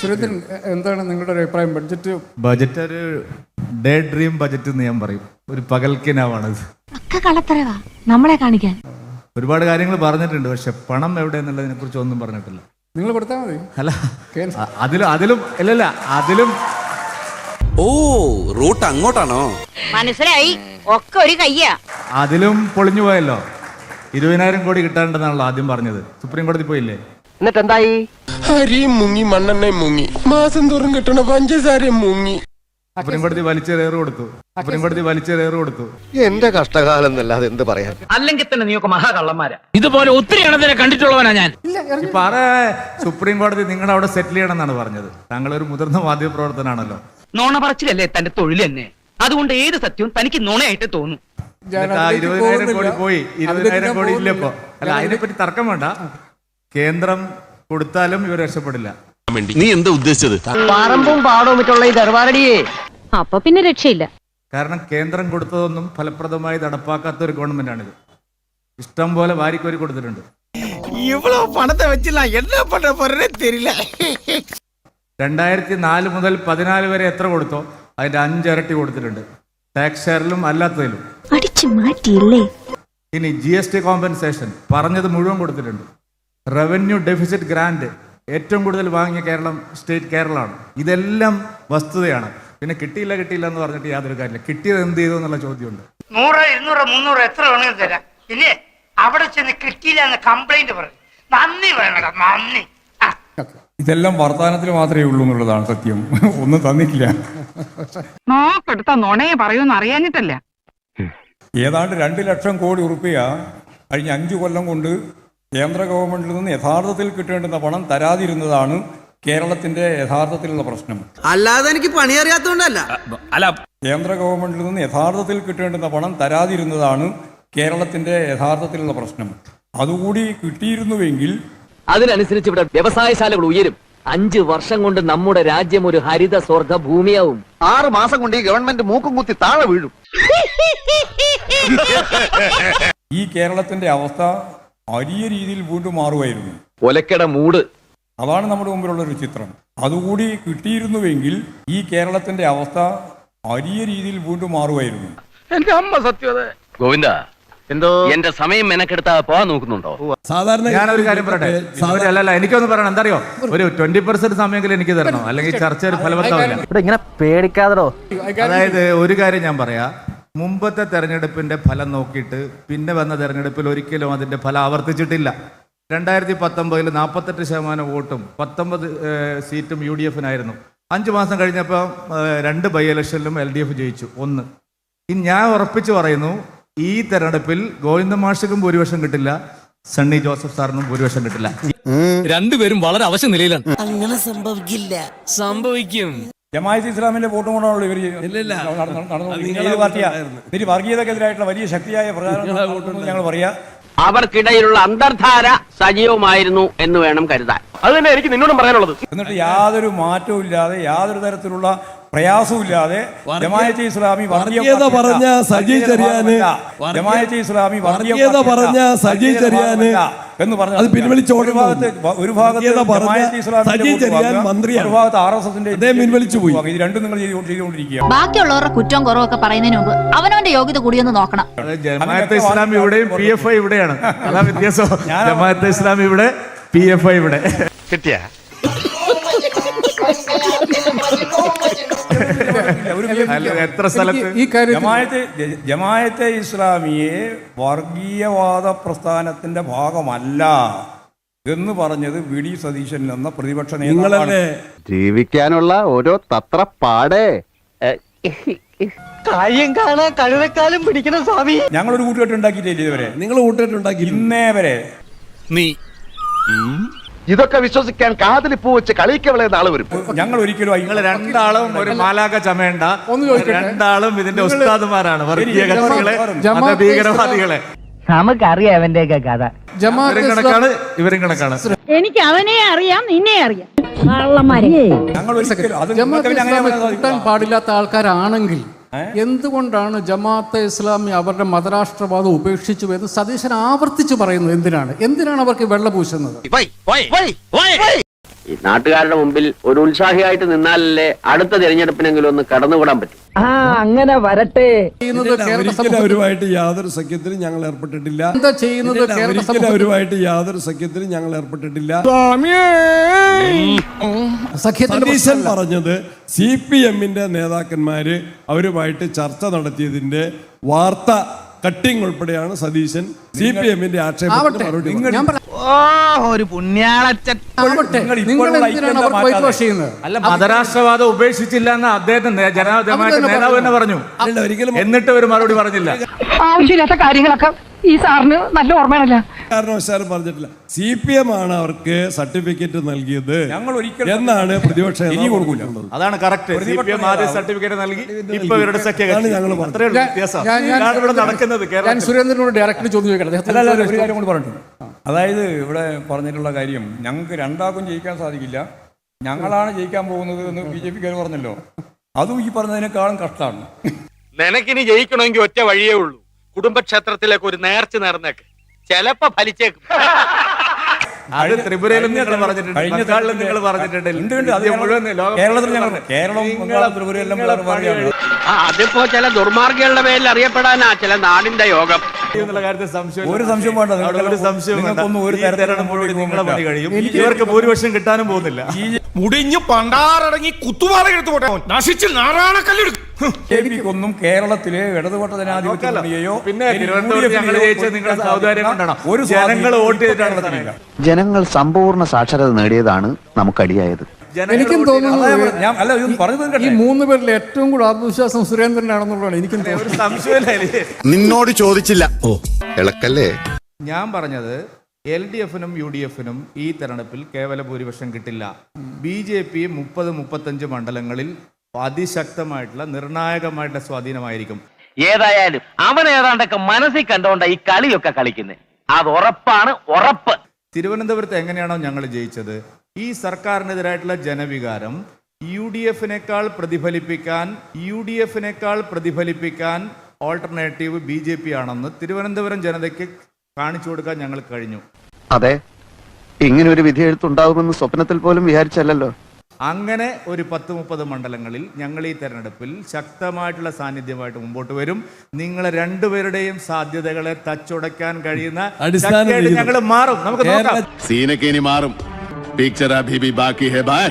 സുരേന്ദ്രൻ, എന്താണ് നിങ്ങളുടെ ഒരു അഭിപ്രായം? ബഡ്ജറ്റ് ഒരു ഡേ ഡ്രീം ബഡ്ജറ്റ് എന്ന് ഞാൻ പറയും. ഒരു പകൽക്കിനാവാണത്. നമ്മളെ കാണിക്കാൻ ഒരുപാട് കാര്യങ്ങൾ പറഞ്ഞിട്ടുണ്ട്, പക്ഷെ പണം എവിടെ എന്നുള്ളതിനെ കുറിച്ച് ഒന്നും പറഞ്ഞിട്ടില്ല. നിങ്ങൾ കൊടുത്താൽ മതി. അല്ല, അതിലും ഇല്ലല്ല, അതിലും ഓ റൂട്ട് അങ്ങോട്ടാണോ? മനസ്സിലായി, ഒക്കെ ഒരു കയ്യാ. അതിലും പൊളിഞ്ഞു പോയല്ലോ. 20,000 കോടി കിട്ടാനുണ്ടെന്നാണല്ലോ ആദ്യം പറഞ്ഞത്. സുപ്രീം കോടതി പോയില്ലേ? എന്നിട്ട് എന്തായി? അരിയും മുങ്ങി, മണ്ണെണ്ണയും മുങ്ങി, മാസം തോറും കിട്ടണ പഞ്ചസാരയും മുങ്ങി. സുപ്രീം കോടതി വലിച്ചേറ് കൊടുത്തു. എന്റെ കഷ്ടകാലം എന്നല്ലാതെ എന്ത് പറയാൻ. അല്ലെങ്കിൽ തന്നെ നീയൊക്കെ മഹാകള്ളന്മാരാ. ഇതുപോലെ ഒത്തിരി എണ്ണത്തിനെ കണ്ടിട്ടുള്ളവനാ ഞാൻ. സുപ്രീം കോടതി നിങ്ങളുടെ അവിടെ സെറ്റിൽ ചെയ്യണം എന്നാണ് പറഞ്ഞത്. താങ്കൾ ഒരു മുതിർന്ന മാധ്യമപ്രവർത്തനാണല്ലോ. നോണ പറച്ചിലല്ലേ തന്റെ തൊഴിൽ തന്നെ. അതുകൊണ്ട് ഏത് സത്യവും തനിക്ക് നോണയായിട്ട് തോന്നും. 20,000 കോടി പോയി, 20,000 കോടി ഇല്ല ഇപ്പൊ. അല്ല, അതിനെപ്പറ്റി തർക്കം വേണ്ട. കേന്ദ്രം കൊടുത്താലും ഇവർ രക്ഷപ്പെടില്ല. നീ എന്താ ഉദ്ദേശിച്ചത്? പറമ്പും പാടവും മറ്റുള്ള ഈ ദർബാരടിയേ. അപ്പൊ പിന്നെ രക്ഷയില്ല. കാരണം കേന്ദ്രം കൊടുത്തതൊന്നും ഫലപ്രദമായി നടപ്പാക്കാത്ത ഒരു ഗവൺമെന്റാണിത്. ഇഷ്ടം പോലെ വാരിക്കോരി കൊടുത്തിട്ടുണ്ട്. ഇവളോ പണത്തെ വെച്ചില്ല, എന്നാ പണ പൊരനെ തരില്ല. 2004 മുതൽ 14 വരെ എത്ര കൊടുത്തോ അതിന്റെ 5 ഇരട്ടി കൊടുത്തിട്ടുണ്ട്. ടാക്സ് ഷെയറിലും അല്ലാത്തതിലും. അടിച്ചു മാറ്റിയില്ലേ? ഇനി GST കോമ്പൻസേഷൻ പറഞ്ഞത് മുഴുവൻ കൊടുത്തിട്ടുണ്ട്. റവന്യൂ ഡെഫിസിറ്റ് ഗ്രാന്റ് ഏറ്റവും കൂടുതൽ വാങ്ങിയ സ്റ്റേറ്റ് കേരളമാണ്. ഇതെല്ലാം വസ്തുതയാണ്. പിന്നെ കിട്ടിയില്ല എന്ന് പറഞ്ഞിട്ട് യാതൊരു കാര്യമില്ല. കിട്ടിയത് എന്ത് ചെയ്തു എന്നുള്ള ചോദ്യമുണ്ട്. 100, 200, 300 എത്ര വേണമെങ്കിലും തരാം. പിന്നെ അവിടെ ചെന്ന് കിട്ടിയില്ല എന്ന് കംപ്ലൈന്റ് പറയും. നന്ദി വേണടാ, നന്ദി. ഇതെല്ലാം വർത്തമാനത്തിൽ മാത്രമേ ഉള്ളൂ എന്നുള്ളതാണ് സത്യം. ഒന്നും തന്നിട്ടില്ല. നോക്കെടുത്ത നുണയെ പറയൂന്ന് അറിയാഞ്ഞിട്ടല്ല. ഏതാണ്ട് 2 ലക്ഷം കോടി ഉറുപ്പിക കഴിഞ്ഞ 5 കൊല്ലം കൊണ്ട് കേന്ദ്ര ഗവൺമെന്റിൽ നിന്ന് യഥാർത്ഥത്തിൽ കിട്ടേണ്ടുന്ന പണം തരാതിരുന്നതാണ് കേരളത്തിന്റെ യഥാർത്ഥത്തിലുള്ള പ്രശ്നം. അല്ലാതെ എനിക്ക് പണി അറിയാത്തോണ്ടല്ല. കേന്ദ്ര ഗവൺമെന്റിൽ നിന്ന് യഥാർത്ഥത്തിൽ കിട്ടേണ്ടുന്ന പണം തരാതിരുന്നതാണ് കേരളത്തിന്റെ യഥാർത്ഥത്തിലുള്ള പ്രശ്നം. അതുകൂടി കിട്ടിയിരുന്നുവെങ്കിൽ അതിനനുസരിച്ച് ഇവിടെ വ്യവസായശാലകൾ ഉയരും. 5 വർഷം കൊണ്ട് നമ്മുടെ രാജ്യം ഒരു ഹരിത സ്വർഗ ഭൂമിയാവും. 6 മാസം കൊണ്ട് ഈ ഗവൺമെന്റ് മൂക്കും കുത്തി താഴെ വീഴും. ഈ കേരളത്തിന്റെ അവസ്ഥ വലിയ രീതിയിൽ വീണ്ടും മാറുമായിരുന്നു. ഒലക്കട മൂട്. അതാണ് നമ്മുടെ മുമ്പിലുള്ള ഒരു ചിത്രം. അതുകൂടി കിട്ടിയിരുന്നുവെങ്കിൽ ഈ കേരളത്തിന്റെ അവസ്ഥ വലിയ രീതിയിൽ വീണ്ടും മാറുമായിരുന്നു. എന്റെ അമ്മ സത്യത. ഗോവിന്ദ, എന്തോ എന്റെ സമയം മെനക്കെടുത്താ പോവാൻ നോക്കുന്നുണ്ടോ? സാധാരണ ഞാനൊരു കാര്യം പറയട്ടെ. അല്ലല്ല, എനിക്കൊന്ന് പറയണം. എന്താ അറിയോ, ഒരു 20% സമയമെങ്കിലും എനിക്ക് തരണോ, അല്ലെങ്കിൽ ചർച്ച ഒരു ഫലവത്താവില്ല. ഇങ്ങനെ പേടിക്കാതോ. അതായത് ഒരു കാര്യം ഞാൻ പറയാം. മുമ്പത്തെ തെരഞ്ഞെടുപ്പിന്റെ ഫലം നോക്കിയിട്ട് പിന്നെ വന്ന തെരഞ്ഞെടുപ്പിൽ ഒരിക്കലും അതിന്റെ ഫലം ആവർത്തിച്ചിട്ടില്ല. 2019 48% വോട്ടും 19 സീറ്റും UDF-നായിരുന്നു. 5 മാസം കഴിഞ്ഞപ്പോൾ 2 ബൈ ഇലക്ഷനിലും LDF ജയിച്ചു 1. ഇനി ഞാൻ ഉറപ്പിച്ചു പറയുന്നു, ഈ തെരഞ്ഞെടുപ്പിൽ ഗോവിന്ദ മാഷിക്കും ഭൂരിപക്ഷം കിട്ടില്ല, സണ്ണി ജോസഫ് സാറിനും ഭൂരിപക്ഷം കിട്ടില്ല. രണ്ടുപേരും വളരെ അവശ്യ നിലയിലാണ്. അങ്ങനെ സംഭവിക്കും. ജമാഅത്തെ ഇസ്ലാമിന്റെ വോട്ടും കൊണ്ടാണല്ലോ ഇവർ വർഗീയതക്കെതിരായിട്ടുള്ള വലിയ ശക്തിയായ പ്രചാരണം ഞങ്ങൾ പറയാ. അവർക്കിടയിലുള്ള അന്തർധാര സജീവമായിരുന്നു എന്ന് വേണം കരുതാൻ. അത് തന്നെ എനിക്ക് നിന്നോടും പറയാനുള്ളത്. എന്നിട്ട് യാതൊരു മാറ്റവും ഇല്ലാതെ, യാതൊരു തരത്തിലുള്ള പ്രയാസവും ഇല്ലാതെ ജമാഅത്തെ ഇസ്ലാമി വർഗീയത പറഞ്ഞ സജി ചെറിയാന് ജമാഅത്തെ ഇസ്ലാമി വർഗീയത പറഞ്ഞ സജി ചെറിയാന് എന്ന് പറഞ്ഞു അത് പിൻവലിച്ചു. ഒരു ഭാഗത്ത് ജമാഅത്തെ ഇസ്ലാമിന്റെ മന്ത്രിയാണ്, ഒരു ഭാഗത്ത് RSSന്റെ പിൻവലിച്ചു പോയി. ഇത് രണ്ടും നിങ്ങൾ ചെയ്തുകൊണ്ടിരിക്കുക. ബാക്കിയുള്ളവരുടെ കുറ്റവും കുറവൊക്കെ പറയുന്നതിന് മുമ്പ് അവനവന്റെ യോഗ്യത കൂടിയൊന്ന് നോക്കണം. ജമാഅത്തെ ഇസ്ലാമി ഇവിടെയും PFI ഇവിടെയാണ്. അതാ വ്യത്യാസം. ജമാഅത്തെ ഇസ്ലാമി ഇവിടെ, PFI ഇവിടെ. കിട്ടിയ എത്ര സ്ഥലത്ത് ജമാഅത്തെ ഇസ്ലാമിയെ വർഗീയവാദ പ്രസ്ഥാനത്തിന്റെ ഭാഗമല്ല എന്ന് പറഞ്ഞത് VD സതീശൻ എന്ന പ്രതിപക്ഷ നേതാവാണ്. ജീവിക്കാനുള്ള ഓരോ തത്രപ്പാടേ. കാര്യം കാണാൻ കഴുതക്കാലം പിടിക്കുന്ന സ്വാമി. ഞങ്ങളൊരു കൂട്ടുകെട്ട് ഉണ്ടാക്കിയിട്ടില്ല ഇതുവരെ. നിങ്ങൾ കൂട്ടിട്ടുണ്ടാക്കി ഇന്നേ വരെ. നീ ഇതൊക്കെ വിശ്വസിക്കാൻ കാതിലിപ്പൂ വെച്ച് കളിക്കവളെ നാളെ വരും. ഞങ്ങൾ ഒരിക്കലും നിങ്ങൾ രണ്ടാളും ഒരു മാലാക ചമേണ്ട. രണ്ടാളും ഇതിന്റെ ഉസ്താദുമാരാണ്. വർഗീയ കക്ഷികളെ, ഭീകരവാദികളെ. നമുക്കറിയാം അവന്റെയൊക്കെ കഥ. ഇവരും കണക്കാണ്. എനിക്ക് അവനെ അറിയാം, നിന്നെ അറിയാം. ഞങ്ങൾ ഒരിക്കലും പാടില്ലാത്ത ആൾക്കാരാണെങ്കിൽ എന്തുകൊണ്ടാണ് ജമാഅത്തെ ഇസ്ലാമി അവരുടെ മതരാഷ്ട്രവാദം ഉപേക്ഷിച്ചു എന്ന് സതീശൻ ആവർത്തിച്ചു പറയുന്നത്? എന്തിനാണ് അവർക്ക് വെള്ള പൂശുന്നത്? ഈ നാട്ടുകാരുടെ മുമ്പിൽ ഒരു ഉത്സാഹിയായിട്ട് നിന്നാലല്ലേ അടുത്ത തിരഞ്ഞെടുപ്പിനെങ്കിലും ഒന്ന് കടന്നുകൂടാൻ പറ്റും. അങ്ങനെ വരട്ടെ. ചെയ്യുന്നത് അവരുമായിട്ട് യാതൊരു സഖ്യത്തിലും ഞങ്ങൾ ഏർപ്പെട്ടിട്ടില്ല. എന്താ ചെയ്യുന്നത്? അവരുമായിട്ട് യാതൊരു സഖ്യത്തിലും ഞങ്ങൾ ഏർപ്പെട്ടിട്ടില്ല. സതീശൻ പറഞ്ഞത് CPM-ന്റെ നേതാക്കന്മാര് അവരുമായിട്ട് ചർച്ച നടത്തിയതിന്റെ വാർത്ത കട്ടിംഗ് ഉൾപ്പെടെയാണ് സതീശൻ CPM-ന്റെ ആക്ഷേപത്തിന് മറുപടി. ഒരു പുണ്യാളച്ചൻ. അല്ല, മതരാഷ്ട്രവാദം ഉപേക്ഷിച്ചില്ല എന്ന് അദ്ദേഹം ജനാധിപത്യ നേതാവ് തന്നെ പറഞ്ഞു. ഒരിക്കലും എന്നിട്ട് ഒരു മറുപടി പറഞ്ഞില്ല. ആവശ്യമില്ലാത്ത കാര്യങ്ങളൊക്കെ ഈ സാറിന് നല്ല ഓർമ്മയാണല്ലോ. കാരണവശാലും പറഞ്ഞിട്ടില്ല. CPM ആണ് അവർക്ക് സർട്ടിഫിക്കറ്റ് നൽകിയത് ഞങ്ങൾ ഒരിക്കലും എന്നാണ് പ്രതിപക്ഷ ഇനി കൊടുക്കൂല. അതാണ് കറക്റ്റ്. CPM ആദ്യം സർട്ടിഫിക്കറ്റ് നൽകി, ഇപ്പൊ ഇവരുടെ സഖ്യകക്ഷി. ഞങ്ങൾ ഇവിടെ നടക്കുന്നത്. ഞാൻ സുരേന്ദ്രനോട് ഡയറക്റ്റ് ചോദ്യം ചോദിക്കട്ടെ. ഒരു കാര്യം കൊണ്ട് പറഞ്ഞു. അതായത് ഇവിടെ പറഞ്ഞിട്ടുള്ള കാര്യം, ഞങ്ങൾക്ക് രണ്ടാക്കും ജയിക്കാൻ സാധിക്കില്ല, ഞങ്ങളാണ് ജയിക്കാൻ പോകുന്നത് എന്ന് BJP-ക്കാർ പറഞ്ഞല്ലോ. അതും ഈ പറഞ്ഞതിനേക്കാളും കഷ്ടമാണ്. നിനക്കിനി ജയിക്കണമെങ്കിൽ ഒറ്റ വഴിയേ ഉള്ളൂ. കുടുംബക്ഷേത്രത്തിലേക്ക് ഒരു നേർച്ച നേർന്നേക്ക്, ചിലപ്പോ ഫലിച്ചേക്കും. അത് ത്രിപുരയിലും നിങ്ങൾ പറഞ്ഞിട്ടുണ്ട്, ബംഗാളിലും നിങ്ങൾ പറഞ്ഞിട്ടുണ്ട്. അതിപ്പോ ചില ദുർമാർഗങ്ങളുടെ പേരിൽ അറിയപ്പെടാനാ ചില നാടിന്റെ യോഗം. ഒരു സംശയം വേണ്ട. ഒരു സംശയം നിങ്ങളെ പണി കഴിയും. ഇവർക്ക് ഭൂരിപക്ഷം കിട്ടാനും പോകുന്നില്ല. മുടിഞ്ഞു പണ്ടാറടങ്ങി കുത്തുപാറ എടുത്തു പോട്ടെ, നശിച്ച് നാറാണക്കല്ലെടുക്കും. ഒന്നും കേരളത്തിലെ ഇടതുപക്ഷ ജനാധിപത്യയോ പിന്നെ തിരുവനന്തപുരത്ത് ഞങ്ങൾ ജയിച്ചത് നിങ്ങളുടെ ഔദാര്യം കൊണ്ടാണ്. ഒരു ജനങ്ങൾ വോട്ട് ചെയ്തിട്ടാണ്. ജനങ്ങൾ സമ്പൂർണ്ണ സാക്ഷരത നേടിയതാണ് നമുക്കടിയായത്. എനിക്കും തോന്നുന്നു ഈ മൂന്ന് പേരിൽ ഏറ്റവും കൂടുതൽ ആത്മവിശ്വാസം സുരേന്ദ്രനാണെന്നുള്ളതാണ് എനിക്കും ഒരു സംശയമില്ല. നിന്നോട് ചോദിച്ചില്ല. ഇളക്കല്ലേ. ഞാൻ പറഞ്ഞത് LDF-നും UDF-നും ഈ തെരഞ്ഞെടുപ്പിൽ കേവല ഭൂരിപക്ഷം കിട്ടില്ല. BJP 30-35 മണ്ഡലങ്ങളിൽ അതിശക്തമായിട്ടുള്ള നിർണായകമായിട്ടുള്ള സ്വാധീനമായിരിക്കും. ഏതായാലും അവൻ ഏതാണ്ടൊക്കെ മനസ്സിൽ കണ്ടോണ്ട ഈ കളിയൊക്കെ കളിക്കുന്നത്. അത് ഉറപ്പാണ്, ഉറപ്പ്. തിരുവനന്തപുരത്ത് എങ്ങനെയാണോ ഞങ്ങൾ ജയിച്ചത്, ഈ സർക്കാരിനെതിരായിട്ടുള്ള ജനവികാരം UDF-നേക്കാൾ പ്രതിഫലിപ്പിക്കാൻ ഓൾട്ടർനേറ്റീവ് BJP ആണെന്ന് തിരുവനന്തപുരം ജനതയ്ക്ക് കാണിച്ചു കൊടുക്കാൻ ഞങ്ങൾ കഴിഞ്ഞു. അതെ, ഇങ്ങനെ ഒരു വിധി എഴുത്തുണ്ടാവുമെന്ന് സ്വപ്നത്തിൽ പോലും വിചാരിച്ചല്ലോ. അങ്ങനെ ഒരു 10-30 മണ്ഡലങ്ങളിൽ ഞങ്ങൾ ഈ തെരഞ്ഞെടുപ്പിൽ ശക്തമായിട്ടുള്ള സാന്നിധ്യമായിട്ട് മുമ്പോട്ട് വരും. നിങ്ങളെ രണ്ടുപേരുടെയും സാധ്യതകളെ തച്ചുടയ്ക്കാൻ കഴിയുന്ന ഞങ്ങൾ മാറും. നമുക്ക് നോക്കാം. സീനൊക്കെ ഇനി മാറും. പിക്ചർ അഭി ബാക്കി ഹെ ബൈ.